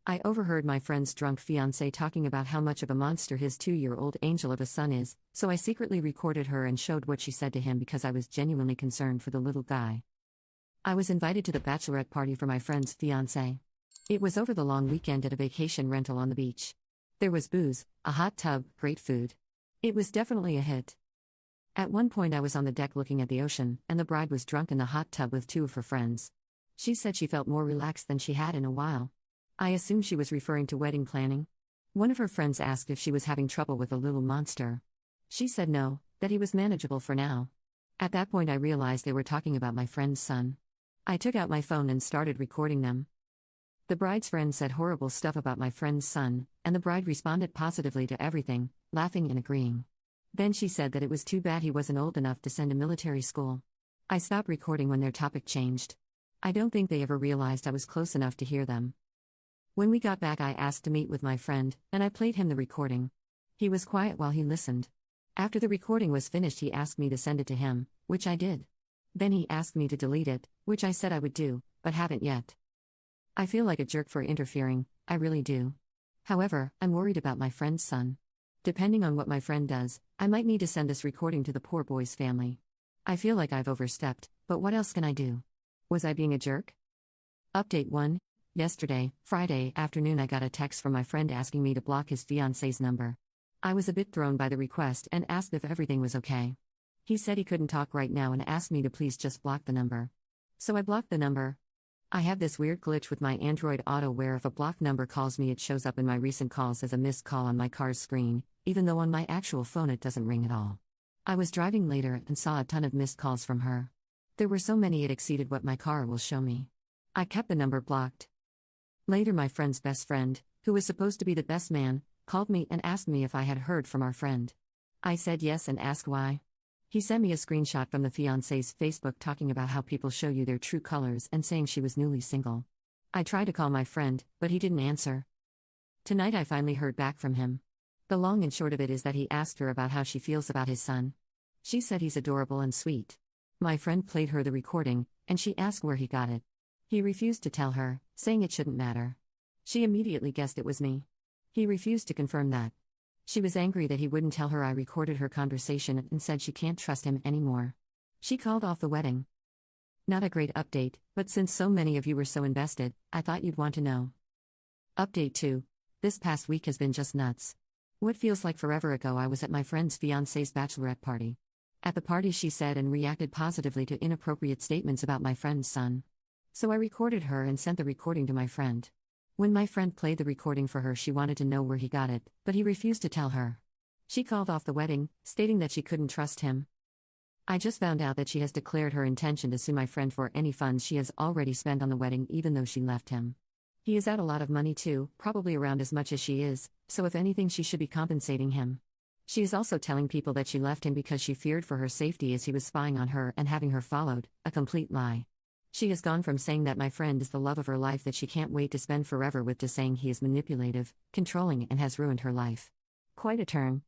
I overheard my friend's drunk fiancé talking about how much of a monster his 2-year-old angel of a son is, so I secretly recorded her and showed what she said to him because I was genuinely concerned for the little guy. I was invited to the bachelorette party for my friend's fiancé. It was over the long weekend at a vacation rental on the beach. There was booze, a hot tub, great food. It was definitely a hit. At one point I was on the deck looking at the ocean, and the bride was drunk in the hot tub with 2 of her friends. She said she felt more relaxed than she had in a while. I assumed she was referring to wedding planning. One of her friends asked if she was having trouble with a little monster. She said no, that he was manageable for now. At that point I realized they were talking about my friend's son. I took out my phone and started recording them. The bride's friend said horrible stuff about my friend's son, and the bride responded positively to everything, laughing and agreeing. Then she said that it was too bad he wasn't old enough to send to military school. I stopped recording when their topic changed. I don't think they ever realized I was close enough to hear them. When we got back, I asked to meet with my friend, and I played him the recording. He was quiet while he listened. After the recording was finished, he asked me to send it to him, which I did. Then he asked me to delete it, which I said I would do, but haven't yet. I feel like a jerk for interfering, I really do. However, I'm worried about my friend's son. Depending on what my friend does, I might need to send this recording to the poor boy's family. I feel like I've overstepped, but what else can I do? Was I being a jerk? Update 1. Yesterday, Friday afternoon, I got a text from my friend asking me to block his fiancé's number. I was a bit thrown by the request and asked if everything was okay. He said he couldn't talk right now and asked me to please just block the number. So I blocked the number. I have this weird glitch with my Android Auto where if a blocked number calls me, it shows up in my recent calls as a missed call on my car's screen, even though on my actual phone it doesn't ring at all. I was driving later and saw a ton of missed calls from her. There were so many it exceeded what my car will show me. I kept the number blocked. Later, my friend's best friend, who was supposed to be the best man, called me and asked me if I had heard from our friend. I said yes and asked why. He sent me a screenshot from the fiancé's Facebook talking about how people show you their true colors and saying she was newly single. I tried to call my friend, but he didn't answer. Tonight I finally heard back from him. The long and short of it is that he asked her about how she feels about his son. She said he's adorable and sweet. My friend played her the recording, and she asked where he got it. He refused to tell her, saying it shouldn't matter. She immediately guessed it was me. He refused to confirm that. She was angry that he wouldn't tell her I recorded her conversation and said she can't trust him anymore. She called off the wedding. Not a great update, but since so many of you were so invested, I thought you'd want to know. Update 2. This past week has been just nuts. What feels like forever ago, I was at my friend's fiancé's bachelorette party. At the party, she said and reacted positively to inappropriate statements about my friend's son. So I recorded her and sent the recording to my friend. When my friend played the recording for her, she wanted to know where he got it, but he refused to tell her. She called off the wedding, stating that she couldn't trust him. I just found out that she has declared her intention to sue my friend for any funds she has already spent on the wedding, even though she left him. He is out a lot of money too, probably around as much as she is, so if anything she should be compensating him. She is also telling people that she left him because she feared for her safety as he was spying on her and having her followed, a complete lie. She has gone from saying that my friend is the love of her life that she can't wait to spend forever with to saying he is manipulative, controlling, and has ruined her life. Quite a turn.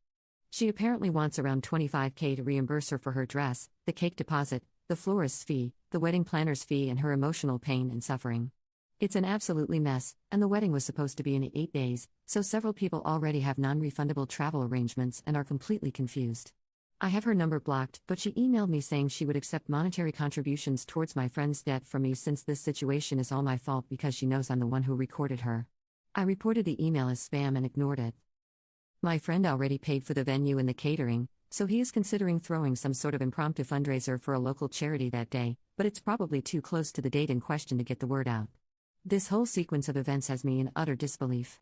She apparently wants around $25,000 to reimburse her for her dress, the cake deposit, the florist's fee, the wedding planner's fee, and her emotional pain and suffering. It's an absolutely mess, and the wedding was supposed to be in 8 days, so several people already have non-refundable travel arrangements and are completely confused. I have her number blocked, but she emailed me saying she would accept monetary contributions towards my friend's debt from me since this situation is all my fault because she knows I'm the one who recorded her. I reported the email as spam and ignored it. My friend already paid for the venue and the catering, so he is considering throwing some sort of impromptu fundraiser for a local charity that day, but it's probably too close to the date in question to get the word out. This whole sequence of events has me in utter disbelief.